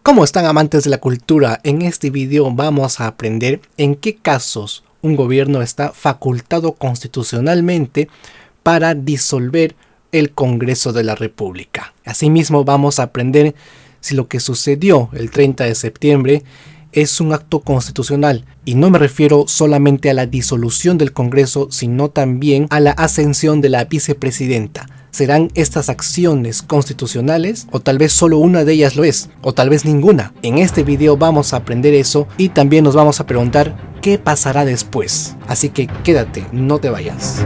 ¿Cómo están, amantes de la cultura? En este video vamos a aprender en qué casos un gobierno está facultado constitucionalmente para disolver el Congreso de la República. Asimismo vamos a aprender si lo que sucedió el 30 de septiembre es un acto constitucional, y no me refiero solamente a la disolución del Congreso, sino también a la ascensión de la vicepresidenta. ¿Serán estas acciones constitucionales? O tal vez solo una de ellas lo es, o tal vez ninguna. En este video vamos a aprender eso y también nos vamos a preguntar qué pasará después. Así que quédate, no te vayas.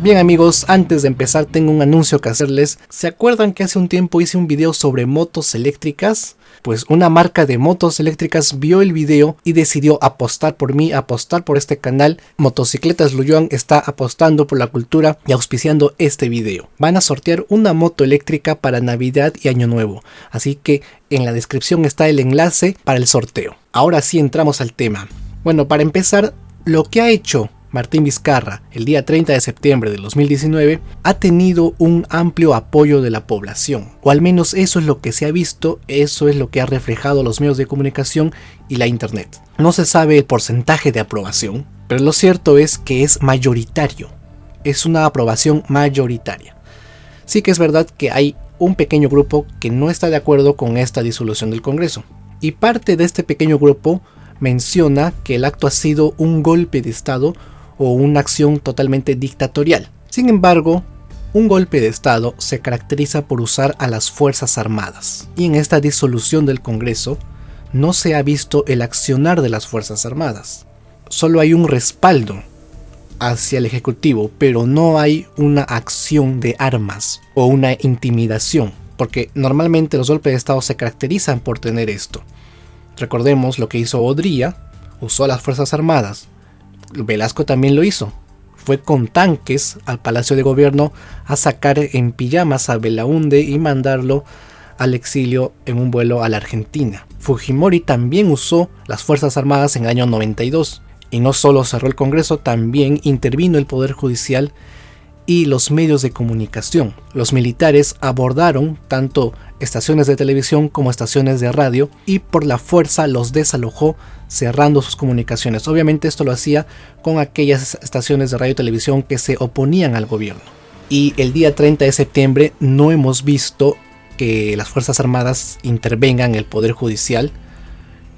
Bien amigos, antes de empezar tengo un anuncio que hacerles. ¿Se acuerdan que hace un tiempo hice un video sobre motos eléctricas? Pues una marca de motos eléctricas vio el video y decidió apostar por mí, apostar por este canal. Motocicletas Luyuan está apostando por la cultura y auspiciando este video. Van a sortear una moto eléctrica para Navidad y Año Nuevo, así que en la descripción está el enlace para el sorteo. Ahora sí entramos al tema. Bueno, para empezar, lo que ha hecho Martín Vizcarra el día 30 de septiembre de 2019 ha tenido un amplio apoyo de la población, o al menos eso es lo que se ha visto, eso es lo que ha reflejado los medios de comunicación y la internet. No se sabe el porcentaje de aprobación, pero lo cierto es que es mayoritario, es una aprobación mayoritaria. Sí que es verdad que hay un pequeño grupo que no está de acuerdo con esta disolución del Congreso, y parte de este pequeño grupo menciona que el acto ha sido un golpe de Estado o una acción totalmente dictatorial. Sin embargo, un golpe de Estado se caracteriza por usar a las Fuerzas Armadas, y en esta disolución del Congreso no se ha visto el accionar de las Fuerzas Armadas. Solo hay un respaldo hacia el Ejecutivo, pero no hay una acción de armas o una intimidación, porque normalmente los golpes de Estado se caracterizan por tener esto. Recordemos lo que hizo Odría, usó a las Fuerzas Armadas. Velasco también lo hizo. Fue con tanques al Palacio de Gobierno a sacar en pijamas a Belaúnde y mandarlo al exilio en un vuelo a la Argentina. Fujimori también usó las Fuerzas Armadas en el año 92. Y no solo cerró el Congreso, también intervino el Poder Judicial y los medios de comunicación. Los militares abordaron tanto estaciones de televisión como estaciones de radio y por la fuerza los desalojó, cerrando sus comunicaciones. Obviamente esto lo hacía con aquellas estaciones de radio y televisión que se oponían al gobierno. Y el día 30 de septiembre no hemos visto que las Fuerzas Armadas intervengan en el Poder Judicial,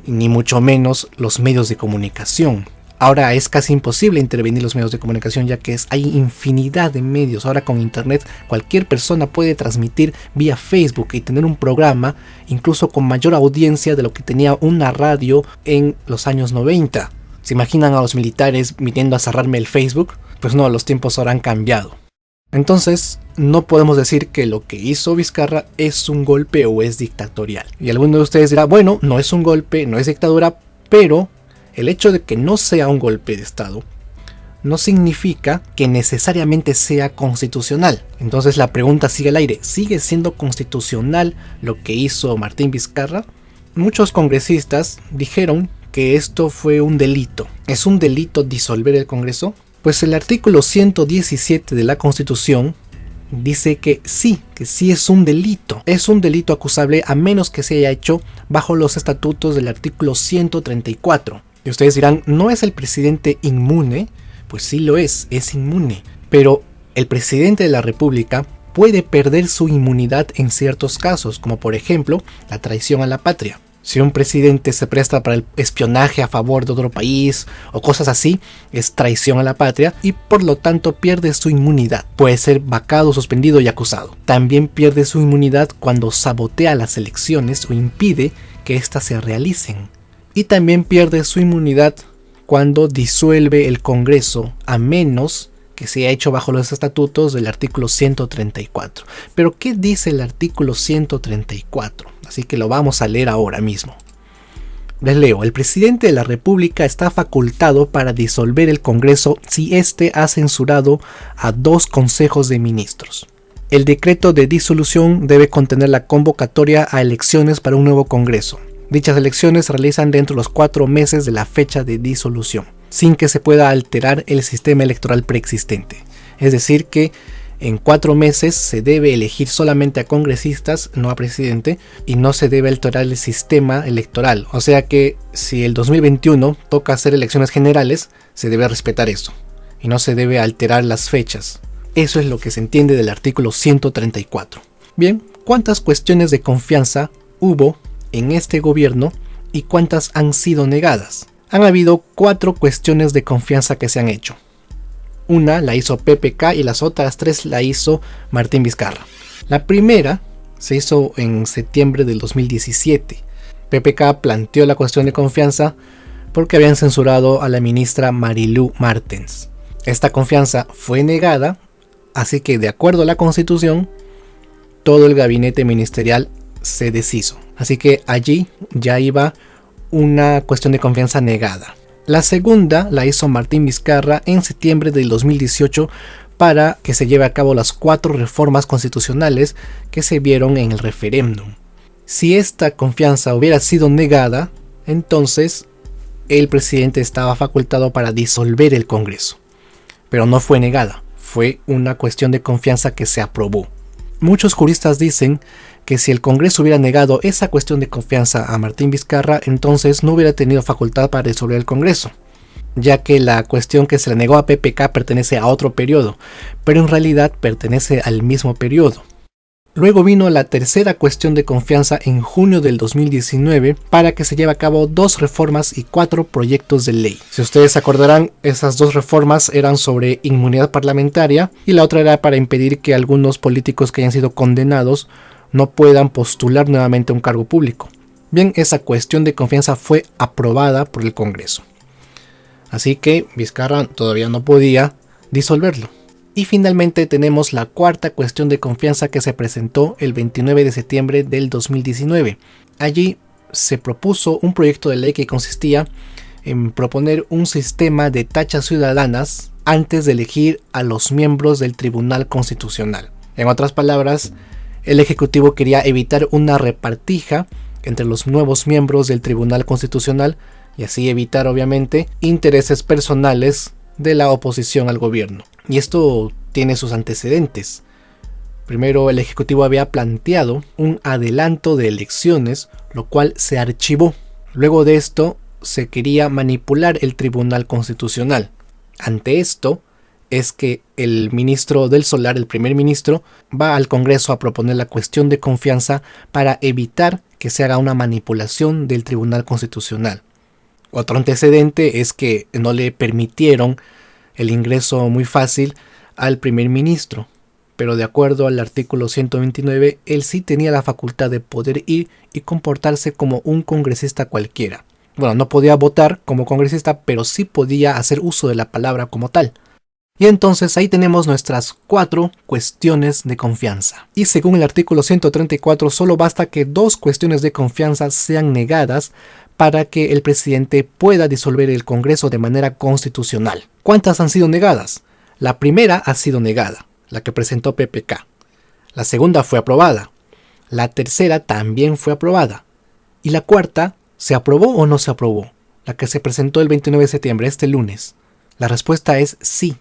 ni mucho menos los medios de comunicación. Ahora es casi imposible intervenir los medios de comunicación, ya que hay infinidad de medios. Ahora con internet cualquier persona puede transmitir vía Facebook y tener un programa incluso con mayor audiencia de lo que tenía una radio en los años 90. ¿Se imaginan a los militares viniendo a cerrarme el Facebook? Pues no, los tiempos ahora han cambiado. Entonces no podemos decir que lo que hizo Vizcarra es un golpe o es dictatorial. Y alguno de ustedes dirá, bueno, no es un golpe, no es dictadura, pero el hecho de que no sea un golpe de Estado no significa que necesariamente sea constitucional. Entonces la pregunta sigue al aire. ¿Sigue siendo constitucional lo que hizo Martín Vizcarra? Muchos congresistas dijeron que esto fue un delito. ¿Es un delito disolver el Congreso? Pues el artículo 117 de la Constitución dice que sí es un delito. Es un delito acusable a menos que se haya hecho bajo los estatutos del artículo 134. Y ustedes dirán, ¿no es el presidente inmune? Pues sí lo es inmune. Pero el presidente de la República puede perder su inmunidad en ciertos casos, como por ejemplo la traición a la patria. Si un presidente se presta para el espionaje a favor de otro país o cosas así, es traición a la patria y por lo tanto pierde su inmunidad. Puede ser vacado, suspendido y acusado. También pierde su inmunidad cuando sabotea las elecciones o impide que éstas se realicen. Y también pierde su inmunidad cuando disuelve el Congreso, a menos que sea hecho bajo los estatutos del artículo 134. Pero ¿qué dice el artículo 134? Así que lo vamos a leer ahora mismo. Les leo: el presidente de la República está facultado para disolver el Congreso si éste ha censurado a 2 consejos de ministros. El decreto de disolución debe contener la convocatoria a elecciones para un nuevo Congreso. Dichas elecciones se realizan dentro de los 4 meses de la fecha de disolución. sin que se pueda alterar el sistema electoral preexistente. Es decir que en 4 meses se debe elegir solamente a congresistas, no a presidente, y no se debe alterar el sistema electoral. O sea que si el 2021 toca hacer elecciones generales, se debe respetar eso y no se debe alterar las fechas. Eso es lo que se entiende del artículo 134. Bien, ¿cuántas cuestiones de confianza hubo en este gobierno y cuántas han sido negadas? Han habido 4 cuestiones de confianza que se han hecho. Una la hizo PPK y las otras 3 la hizo Martín Vizcarra. La primera se hizo en septiembre del 2017. PPK planteó la cuestión de confianza porque habían censurado a la ministra Marilú Martens. Esta confianza fue negada, así que de acuerdo a la Constitución, todo el gabinete ministerial se deshizo. Así que allí ya iba una cuestión de confianza negada. La segunda la hizo Martín Vizcarra en septiembre del 2018 para que se lleve a cabo las 4 reformas constitucionales que se vieron en el referéndum. Si esta confianza hubiera sido negada, entonces el presidente estaba facultado para disolver el Congreso. Pero no fue negada, fue una cuestión de confianza que se aprobó. Muchos juristas dicen que si el Congreso hubiera negado esa cuestión de confianza a Martín Vizcarra, entonces no hubiera tenido facultad para disolver el Congreso, ya que la cuestión que se le negó a PPK pertenece a otro periodo, pero en realidad pertenece al mismo periodo. Luego vino la tercera cuestión de confianza en junio del 2019 para que se lleve a cabo 2 reformas y 4 proyectos de ley. Si ustedes se acordarán, esas 2 reformas eran sobre inmunidad parlamentaria y la otra era para impedir que algunos políticos que hayan sido condenados no puedan postular nuevamente a un cargo público. Bien, esa cuestión de confianza fue aprobada por el Congreso. Así que Vizcarra todavía no podía disolverlo. Y finalmente tenemos la cuarta cuestión de confianza que se presentó el 29 de septiembre del 2019. Allí se propuso un proyecto de ley que consistía en proponer un sistema de tachas ciudadanas antes de elegir a los miembros del Tribunal Constitucional. En otras palabras, el Ejecutivo quería evitar una repartija entre los nuevos miembros del Tribunal Constitucional y así evitar obviamente intereses personales de la oposición al gobierno. Y esto tiene sus antecedentes. Primero, el Ejecutivo había planteado un adelanto de elecciones, lo cual se archivó. Luego de esto, se quería manipular el Tribunal Constitucional. Ante esto, es que el ministro del Solar, el primer ministro, va al Congreso a proponer la cuestión de confianza para evitar que se haga una manipulación del Tribunal Constitucional. Otro antecedente es que no le permitieron el ingreso muy fácil al primer ministro, pero de acuerdo al artículo 129, él sí tenía la facultad de poder ir y comportarse como un congresista cualquiera. Bueno, no podía votar como congresista, pero sí podía hacer uso de la palabra como tal. Y entonces ahí tenemos nuestras 4 cuestiones de confianza. Y según el artículo 134, solo basta que 2 cuestiones de confianza sean negadas para que el presidente pueda disolver el Congreso de manera constitucional. ¿Cuántas han sido negadas? La primera ha sido negada, la que presentó PPK. La segunda fue aprobada. La tercera también fue aprobada. Y la cuarta, ¿se aprobó o no se aprobó? La que se presentó el 29 de septiembre, este lunes. La respuesta es sí.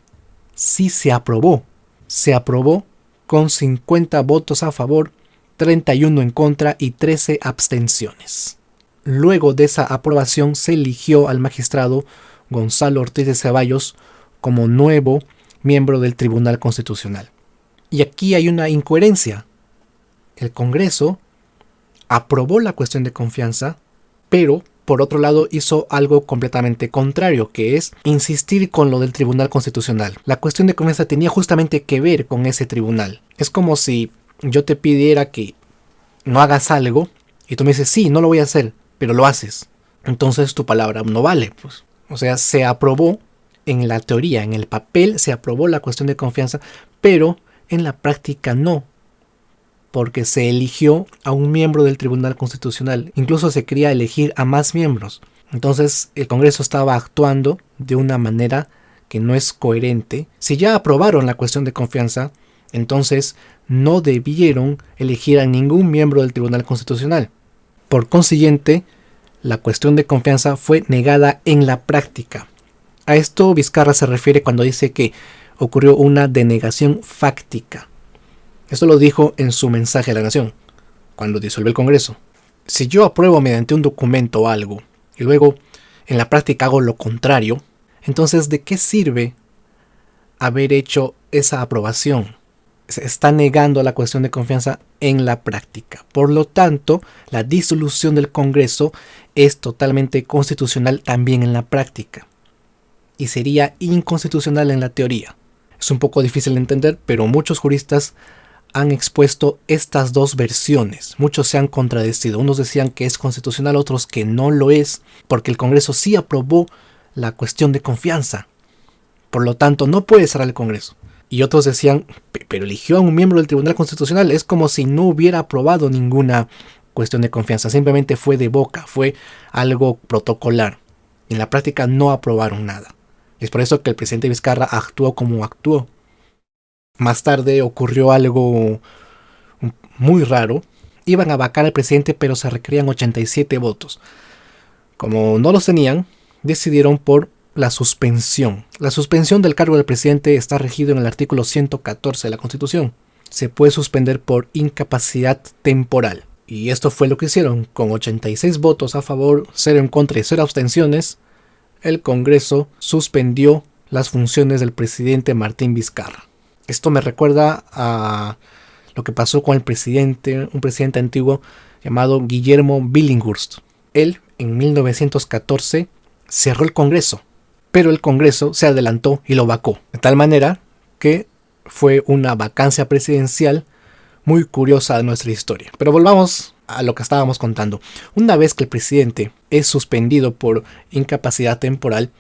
Sí se aprobó. Se aprobó con 50 votos a favor, 31 en contra y 13 abstenciones. Luego de esa aprobación se eligió al magistrado Gonzalo Ortiz de Ceballos como nuevo miembro del Tribunal Constitucional. Y aquí hay una incoherencia. El Congreso aprobó la cuestión de confianza, pero por otro lado hizo algo completamente contrario, que es insistir con lo del Tribunal Constitucional. La cuestión de confianza tenía justamente que ver con ese tribunal. Es como si yo te pidiera que no hagas algo y tú me dices, sí, no lo voy a hacer, pero lo haces. Entonces tu palabra no vale, pues. O sea, se aprobó en la teoría, en el papel se aprobó la cuestión de confianza, pero en la práctica no, porque se eligió a un miembro del Tribunal Constitucional. Incluso se quería elegir a más miembros. Entonces el Congreso estaba actuando de una manera que no es coherente. Si ya aprobaron la cuestión de confianza, entonces no debieron elegir a ningún miembro del Tribunal Constitucional. Por consiguiente, la cuestión de confianza fue negada en la práctica. A esto Vizcarra se refiere cuando dice que ocurrió una denegación fáctica. Esto lo dijo en su mensaje a la nación, cuando disolvió el Congreso. Si yo apruebo mediante un documento o algo, y luego en la práctica hago lo contrario, entonces ¿de qué sirve haber hecho esa aprobación? Se está negando la cuestión de confianza en la práctica. Por lo tanto, la disolución del Congreso es totalmente constitucional también en la práctica. Y sería inconstitucional en la teoría. Es un poco difícil de entender, pero muchos juristas han expuesto estas dos versiones. Muchos se han contradecido. Unos decían que es constitucional, otros que no lo es, porque el Congreso sí aprobó la cuestión de confianza. Por lo tanto, no puede cerrar el Congreso. Y otros decían, pero eligió a un miembro del Tribunal Constitucional. Es como si no hubiera aprobado ninguna cuestión de confianza. Simplemente fue de boca, fue algo protocolar. En la práctica no aprobaron nada. Es por eso que el presidente Vizcarra actuó como actuó. Más tarde ocurrió algo muy raro. Iban a vacar al presidente, pero se requerían 87 votos. Como no los tenían, decidieron por la suspensión. La suspensión del cargo del presidente está regido en el artículo 114 de la Constitución. Se puede suspender por incapacidad temporal. Y esto fue lo que hicieron. Con 86 votos a favor, 0 en contra y 0 abstenciones, el Congreso suspendió las funciones del presidente Martín Vizcarra. Esto me recuerda a lo que pasó con un presidente antiguo llamado Guillermo Billinghurst. Él, en 1914, cerró el Congreso, pero el Congreso se adelantó y lo vacó. De tal manera que fue una vacancia presidencial muy curiosa de nuestra historia. Pero volvamos a lo que estábamos contando. Una vez que el presidente es suspendido por incapacidad temporal,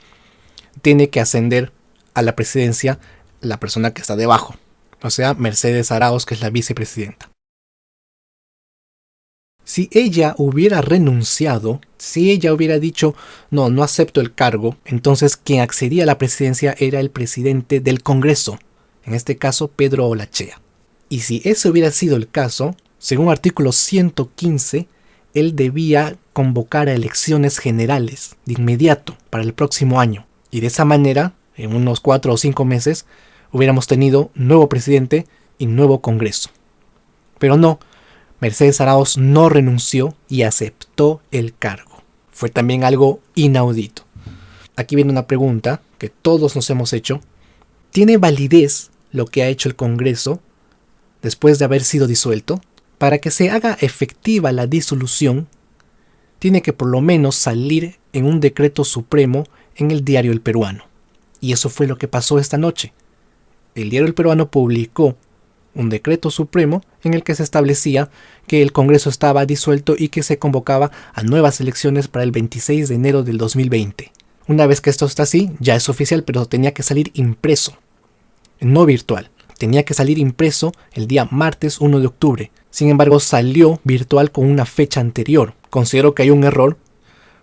tiene que ascender a la presidencia la persona que está debajo, o sea, Mercedes Arauz, que es la vicepresidenta. Si ella hubiera renunciado, si ella hubiera dicho no acepto el cargo, entonces quien accedía a la presidencia era el presidente del Congreso, en este caso Pedro Olachea. Y si ese hubiera sido el caso, según artículo 115, él debía convocar a elecciones generales de inmediato para el próximo año. Y de esa manera, en unos 4 o 5 meses, hubiéramos tenido nuevo presidente y nuevo Congreso. Pero no, Mercedes Arauz no renunció y aceptó el cargo. Fue también algo inaudito. Aquí viene una pregunta que todos nos hemos hecho. ¿Tiene validez lo que ha hecho el Congreso después de haber sido disuelto? Para que se haga efectiva la disolución, tiene que por lo menos salir en un decreto supremo en el diario El Peruano. Y eso fue lo que pasó esta noche. El diario El Peruano publicó un decreto supremo en el que se establecía que el Congreso estaba disuelto y que se convocaba a nuevas elecciones para el 26 de enero del 2020. Una vez que esto está así, ya es oficial, pero tenía que salir impreso, no virtual. Tenía que salir impreso el día martes 1 de octubre. Sin embargo, salió virtual con una fecha anterior. Considero que hay un error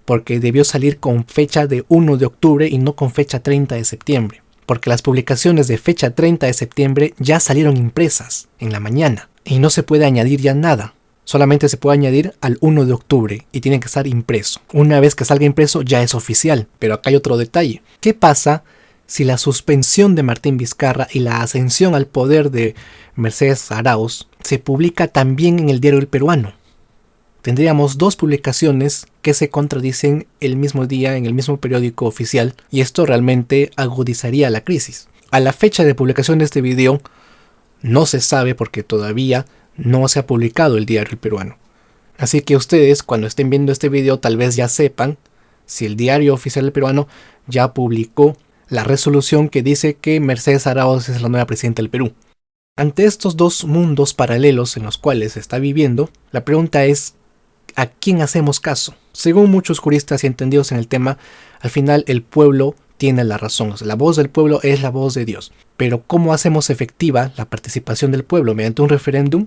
porque debió salir con fecha de 1 de octubre y no con fecha 30 de septiembre. Porque las publicaciones de fecha 30 de septiembre ya salieron impresas en la mañana y no se puede añadir ya nada. Solamente se puede añadir al 1 de octubre y tiene que estar impreso. Una vez que salga impreso ya es oficial, pero acá hay otro detalle. ¿Qué pasa si la suspensión de Martín Vizcarra y la ascensión al poder de Mercedes Arauz se publica también en el diario El Peruano? Tendríamos 2 publicaciones que se contradicen el mismo día en el mismo periódico oficial y esto realmente agudizaría la crisis. A la fecha de publicación de este video no se sabe porque todavía no se ha publicado el diario El Peruano. Así que ustedes cuando estén viendo este video tal vez ya sepan si el diario oficial El Peruano ya publicó la resolución que dice que Mercedes Arauz es la nueva presidenta del Perú. Ante estos 2 mundos paralelos en los cuales se está viviendo, la pregunta es ¿a quién hacemos caso? Según muchos juristas y entendidos en el tema, al final el pueblo tiene la razón. O sea, la voz del pueblo es la voz de Dios. Pero ¿cómo hacemos efectiva la participación del pueblo? ¿Mediante un referéndum?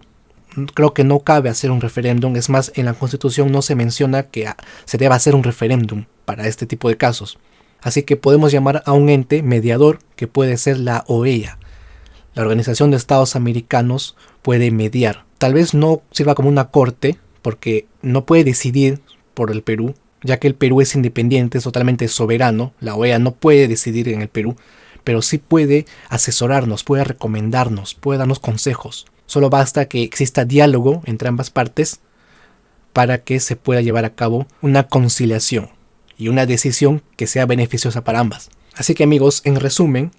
Creo que no cabe hacer un referéndum. Es más, en la Constitución no se menciona que se deba hacer un referéndum para este tipo de casos. Así que podemos llamar a un ente mediador que puede ser la OEA. La Organización de Estados Americanos puede mediar. Tal vez no sirva como una corte, porque no puede decidir por el Perú, ya que el Perú es independiente, es totalmente soberano. La OEA no puede decidir en el Perú, pero sí puede asesorarnos, puede recomendarnos, puede darnos consejos. Solo basta que exista diálogo entre ambas partes para que se pueda llevar a cabo una conciliación y una decisión que sea beneficiosa para ambas. Así que amigos, en resumen,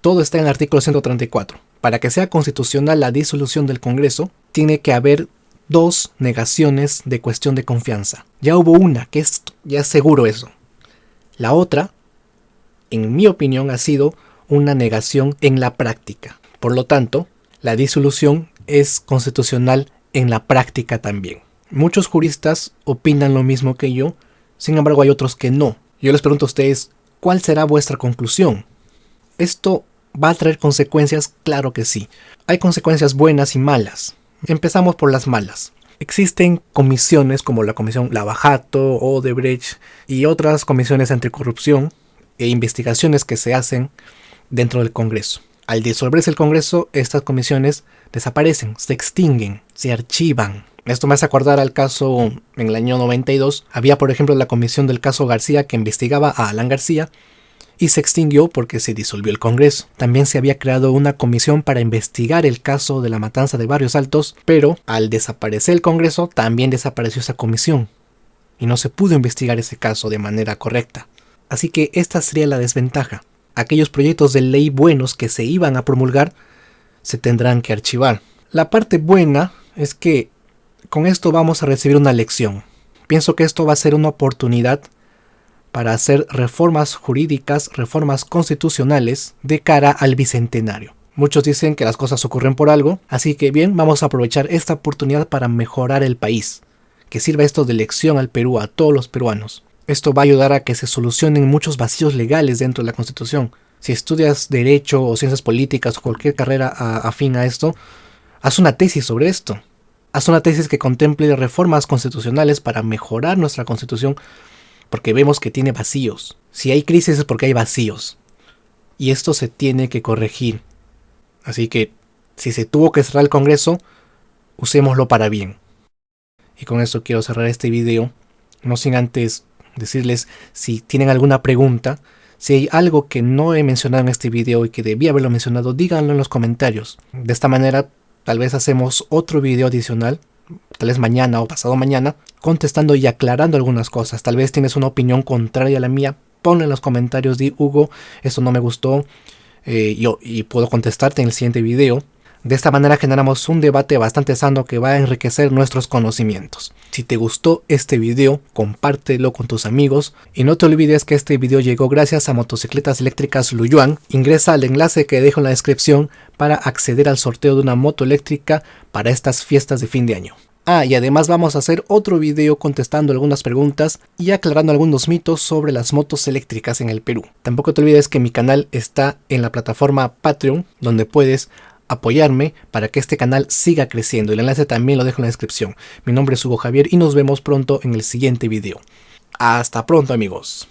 todo está en el artículo 134. Para que sea constitucional la disolución del Congreso, tiene que haber 2 negaciones de cuestión de confianza. Ya hubo una, que es ya seguro eso. La otra, en mi opinión, ha sido una negación en la práctica. Por lo tanto, la disolución es constitucional en la práctica también. Muchos juristas opinan lo mismo que yo, sin embargo hay otros que no. Yo les pregunto a ustedes, ¿cuál será vuestra conclusión? ¿Esto va a traer consecuencias? Claro que sí. Hay consecuencias buenas y malas. Empezamos por las malas. Existen comisiones como la comisión Lavajato, Odebrecht y otras comisiones anticorrupción e investigaciones que se hacen dentro del Congreso. Al disolverse el Congreso, estas comisiones desaparecen, se extinguen, se archivan. Esto me hace acordar al caso en el año 92. Había, por ejemplo, la comisión del caso García que investigaba a Alan García y se extinguió porque se disolvió el Congreso. También se había creado una comisión para investigar el caso de la matanza de Barrios Altos, pero al desaparecer el Congreso también desapareció esa comisión y no se pudo investigar ese caso de manera correcta. Así que esta sería la desventaja. Aquellos proyectos de ley buenos que se iban a promulgar se tendrán que archivar. La parte buena es que con esto vamos a recibir una lección. Pienso que esto va a ser una oportunidad para hacer reformas jurídicas, reformas constitucionales de cara al bicentenario. Muchos dicen que las cosas ocurren por algo, así que bien, vamos a aprovechar esta oportunidad para mejorar el país. Que sirva esto de lección al Perú, a todos los peruanos. Esto va a ayudar a que se solucionen muchos vacíos legales dentro de la Constitución. Si estudias Derecho o Ciencias Políticas o cualquier carrera afín a esto, haz una tesis sobre esto. Haz una tesis que contemple reformas constitucionales para mejorar nuestra Constitución, porque vemos que tiene vacíos. Si hay crisis es porque hay vacíos. Y esto se tiene que corregir. Así que, si se tuvo que cerrar el Congreso, usémoslo para bien. Y con esto quiero cerrar este video, no sin antes decirles si tienen alguna pregunta. Si hay algo que no he mencionado en este video y que debía haberlo mencionado, díganlo en los comentarios. De esta manera, tal vez hacemos otro video adicional, tal vez mañana o pasado mañana, contestando y aclarando algunas cosas. Tal vez tienes una opinión contraria a la mía, ponlo en los comentarios, di Hugo, esto no me gustó, y puedo contestarte en el siguiente video. De esta manera generamos un debate bastante sano que va a enriquecer nuestros conocimientos. Si te gustó este video, compártelo con tus amigos y no te olvides que este video llegó gracias a Motocicletas Eléctricas Luyuan. Ingresa al enlace que dejo en la descripción para acceder al sorteo de una moto eléctrica para estas fiestas de fin de año. Y además vamos a hacer otro video contestando algunas preguntas y aclarando algunos mitos sobre las motos eléctricas en el Perú. Tampoco te olvides que mi canal está en la plataforma Patreon, donde puedes apoyarme para que este canal siga creciendo. El enlace también lo dejo en la descripción. Mi nombre es Hugo Javier y nos vemos pronto en el siguiente video. Hasta pronto amigos.